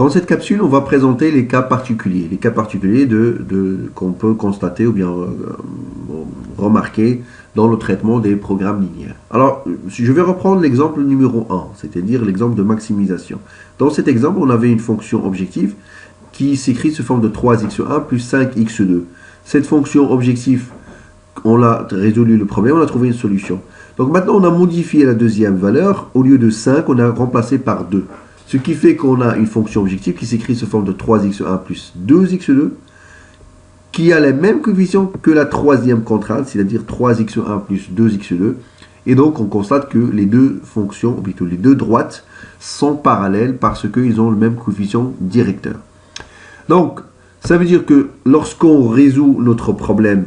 Dans cette capsule, on va présenter les cas particuliers qu'on peut constater ou bien remarquer dans le traitement des programmes linéaires. Alors, je vais reprendre l'exemple numéro 1, c'est-à-dire l'exemple de maximisation. Dans cet exemple, on avait une fonction objective qui s'écrit sous forme de 3x1 plus 5x2. Cette fonction objective, on a résolu le problème, on a trouvé une solution. Donc maintenant, on a modifié la deuxième valeur. Au lieu de 5, on a remplacé par 2. Ce qui fait qu'on a une fonction objective qui s'écrit sous forme de 3x1 plus 2x2, qui a les mêmes coefficients que la troisième contrainte, c'est-à-dire 3x1 plus 2x2. Et donc, on constate que les deux fonctions, ou plutôt les deux droites, sont parallèles parce qu'ils ont le même coefficient directeur. Donc, ça veut dire que lorsqu'on résout notre problème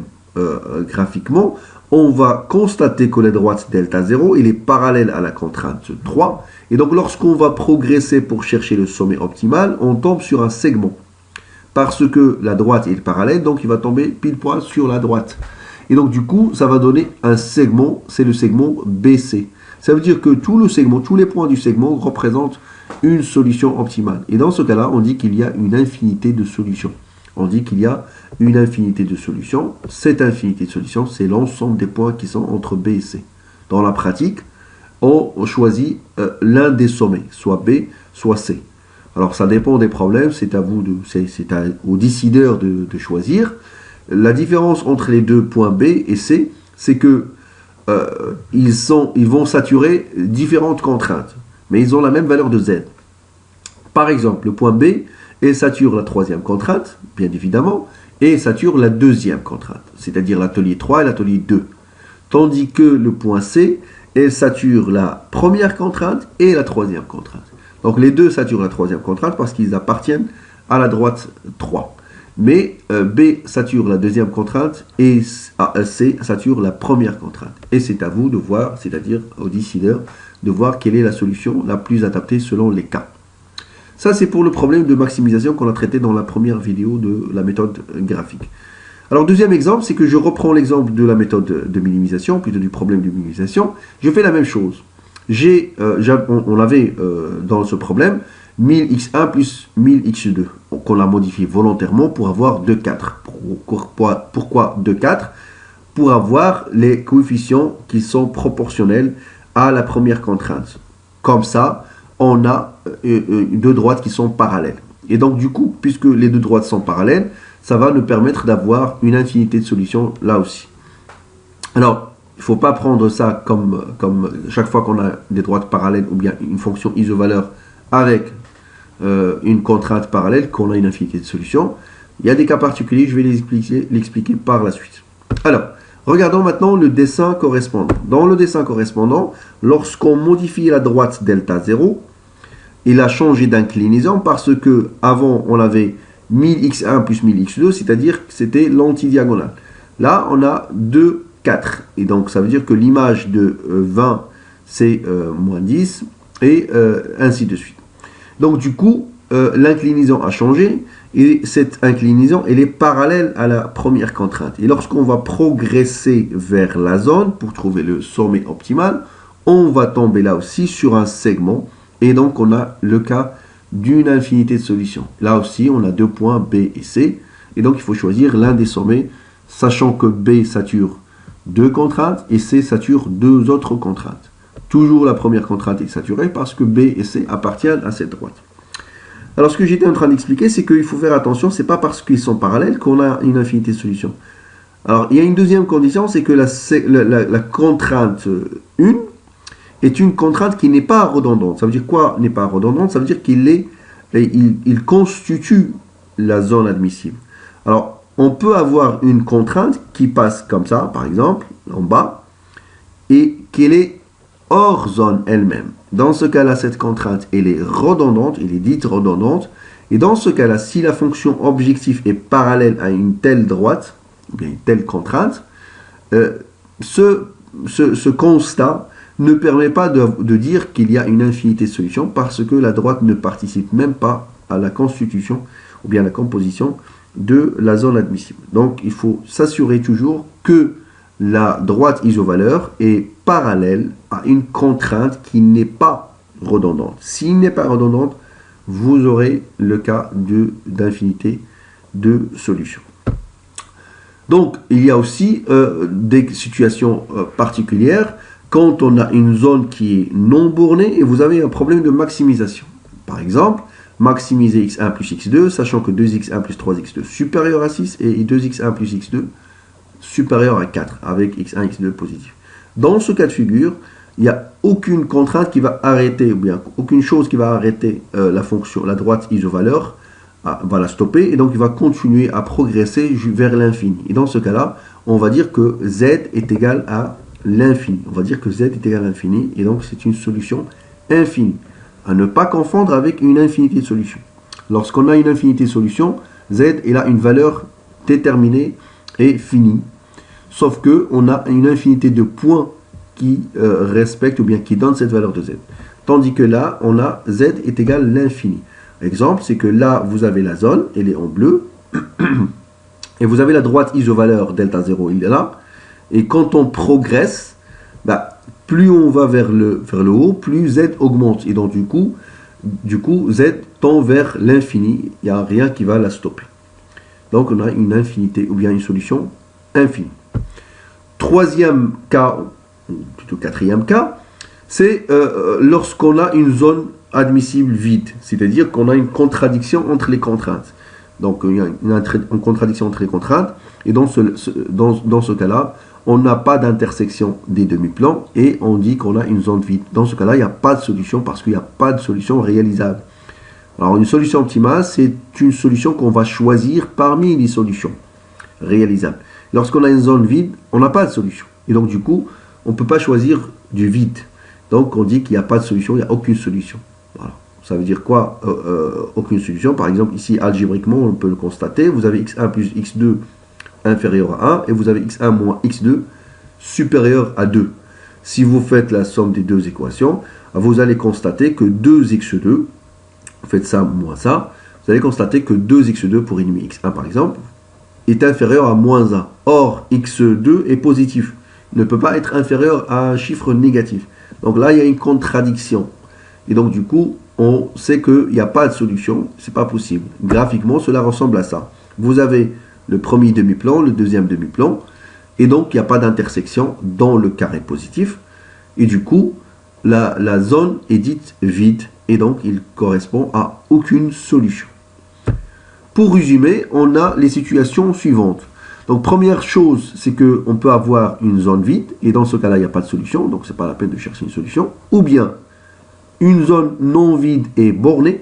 graphiquement, on va constater que la droite delta 0, il est parallèle à la contrainte 3. Et donc, lorsqu'on va progresser pour chercher le sommet optimal, on tombe sur un segment. Parce que la droite est parallèle, donc il va tomber pile poil sur la droite. Et donc, du coup, ça va donner un segment, c'est le segment BC. Ça veut dire que tous les points du segment représentent une solution optimale. Et dans ce cas-là, on dit qu'il y a une infinité de solutions. On dit qu'il y a une infinité de solutions. Cette infinité de solutions, c'est l'ensemble des points qui sont entre B et C. Dans la pratique, on choisit l'un des sommets, soit B, soit C. Alors, ça dépend des problèmes, c'est au décideur de choisir. La différence entre les deux points B et C, c'est que ils vont saturer différentes contraintes, mais ils ont la même valeur de Z. Par exemple, le point B, il sature la troisième contrainte, bien évidemment, et sature la deuxième contrainte, c'est-à-dire l'atelier 3 et l'atelier 2. Tandis que le point C, il sature la première contrainte et la troisième contrainte. Donc les deux saturent la troisième contrainte parce qu'ils appartiennent à la droite 3. Mais B sature la deuxième contrainte et C sature la première contrainte. Et c'est à vous de voir, c'est-à-dire au décideur, de voir quelle est la solution la plus adaptée selon les cas. Ça, c'est pour le problème de maximisation qu'on a traité dans la première vidéo de la méthode graphique. Alors, deuxième exemple, c'est que je reprends l'exemple de la méthode de minimisation, plutôt du problème de minimisation. Je fais la même chose. On avait dans ce problème 1000x1 plus 1000x2, qu'on a modifié volontairement pour avoir 2,4. Pourquoi 2,4? Pour avoir les coefficients qui sont proportionnels à la première contrainte. Comme ça, on a deux droites qui sont parallèles. Et donc, du coup, puisque les deux droites sont parallèles, ça va nous permettre d'avoir une infinité de solutions là aussi. Alors, il ne faut pas prendre ça comme chaque fois qu'on a des droites parallèles ou bien une fonction isovaleur avec une contrainte parallèle qu'on a une infinité de solutions. Il y a des cas particuliers, je vais l'expliquer par la suite. Alors, regardons maintenant le dessin correspondant. Dans le dessin correspondant, lorsqu'on modifie la droite delta 0, il a changé d'inclinaison parce que avant on avait 1000x1 plus 1000x2, c'est-à-dire que c'était l'antidiagonale. Là, on a 2, 4. Et donc, ça veut dire que l'image de 20, c'est moins 10, et ainsi de suite. Donc, du coup, l'inclinaison a changé, et cette inclinaison, elle est parallèle à la première contrainte. Et lorsqu'on va progresser vers la zone, pour trouver le sommet optimal, on va tomber là aussi sur un segment, et donc on a le cas d'une infinité de solutions. Là aussi, on a deux points B et C, et donc il faut choisir l'un des sommets, sachant que B sature deux contraintes et C sature deux autres contraintes. Toujours la première contrainte est saturée parce que B et C appartiennent à cette droite. Alors ce que j'étais en train d'expliquer, c'est qu'il faut faire attention, c'est pas parce qu'ils sont parallèles qu'on a une infinité de solutions. Alors il y a une deuxième condition, c'est que la contrainte 1 est une contrainte qui n'est pas redondante. Ça veut dire quoi n'est pas redondante? Ça veut dire qu'il constitue la zone admissible. Alors, on peut avoir une contrainte qui passe comme ça, par exemple, en bas, et qu'elle est hors zone elle-même. Dans ce cas-là, cette contrainte, elle est redondante, elle est dite redondante, et dans ce cas-là, si la fonction objectif est parallèle à une telle droite, ou bien une telle contrainte, ce constat ne permet pas de dire qu'il y a une infinité de solutions parce que la droite ne participe même pas à la constitution ou bien à la composition de la zone admissible. Donc, il faut s'assurer toujours que la droite isovaleur est parallèle à une contrainte qui n'est pas redondante. S'il n'est pas redondante, vous aurez le cas d'infinité de solutions. Donc, il y a aussi des situations particulières quand on a une zone qui est non bornée et vous avez un problème de maximisation. Par exemple, maximiser x1 plus x2, sachant que 2x1 plus 3x2 supérieur à 6 et 2x1 plus x2 supérieur à 4 avec x1, x2 positif. Dans ce cas de figure, il n'y a aucune contrainte qui va arrêter, ou bien aucune chose qui va arrêter la fonction, la droite isovaleur, va la stopper, et donc il va continuer à progresser vers l'infini. Et dans ce cas-là, on va dire que z est égal à l'infini. On va dire que z est égal à l'infini, et donc c'est une solution infinie. À ne pas confondre avec une infinité de solutions. Lorsqu'on a une infinité de solutions, z est a une valeur déterminée et finie. Sauf qu'on a une infinité de points qui respectent ou bien qui donnent cette valeur de z. Tandis que là, on a z est égal à l'infini. Exemple, c'est que là, vous avez la zone, elle est en bleu, et vous avez la droite isovaleur delta 0, il est là. Et quand on progresse, plus on va vers le haut, plus z augmente. Et donc, du coup z tend vers l'infini. Il n'y a rien qui va la stopper. Donc, on a une infinité, ou bien une solution infinie. Troisième cas, ou plutôt quatrième cas, c'est lorsqu'on a une zone admissible vide. C'est-à-dire qu'on a une contradiction entre les contraintes. Donc, il y a une contradiction entre les contraintes. Et dans ce cas-là, on n'a pas d'intersection des demi-plans et on dit qu'on a une zone vide. Dans ce cas-là, il n'y a pas de solution parce qu'il n'y a pas de solution réalisable. Alors, une solution optimale, c'est une solution qu'on va choisir parmi les solutions réalisables. Lorsqu'on a une zone vide, on n'a pas de solution. Et donc, du coup, on ne peut pas choisir du vide. Donc, on dit qu'il n'y a pas de solution, il n'y a aucune solution. Voilà. Ça veut dire quoi, aucune solution? Par exemple, ici, algébriquement, on peut le constater. Vous avez x1 plus x2 inférieur à 1 et vous avez x1 moins x2 supérieur à 2. Si vous faites la somme des deux équations, vous allez constater que 2x2, vous faites ça moins ça, vous allez constater que 2x2 pour ennemi x1 par exemple, est inférieur à moins 1. Or, x2 est positif. Il ne peut pas être inférieur à un chiffre négatif. Donc là, il y a une contradiction. Et donc, du coup, on sait qu'il n'y a pas de solution. Ce n'est pas possible. Graphiquement, cela ressemble à ça. Vous avez le premier demi-plan, le deuxième demi-plan. Et donc, il n'y a pas d'intersection dans le carré positif. Et du coup, la zone est dite vide. Et donc, il correspond à aucune solution. Pour résumer, on a les situations suivantes. Donc, première chose, c'est qu'on peut avoir une zone vide. Et dans ce cas-là, il n'y a pas de solution. Donc, ce n'est pas la peine de chercher une solution. Ou bien, une zone non vide est bornée.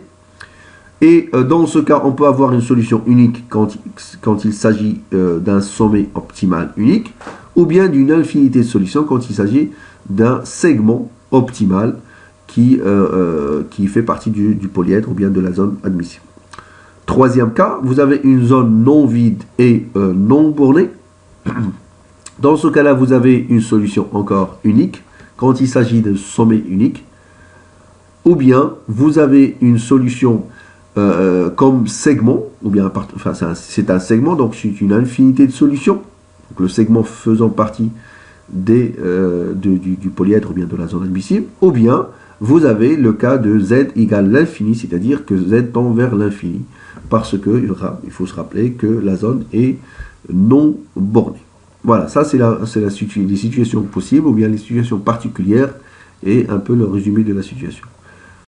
Et dans ce cas, on peut avoir une solution unique quand il s'agit d'un sommet optimal unique, ou bien d'une infinité de solutions quand il s'agit d'un segment optimal qui fait partie du polyèdre ou bien de la zone admissible. Troisième cas, vous avez une zone non vide et non bornée. Dans ce cas-là, vous avez une solution encore unique quand il s'agit de sommet unique. Ou bien, vous avez une solution comme segment, ou bien c'est un segment, donc c'est une infinité de solutions. Donc le segment faisant partie du polyèdre ou bien de la zone admissible. Ou bien, vous avez le cas de z égale l'infini, c'est-à-dire que z tend vers l'infini. Parce qu'il faut se rappeler que la zone est non bornée. Voilà, ça c'est les situations possibles, ou bien les situations particulières, et un peu le résumé de la situation.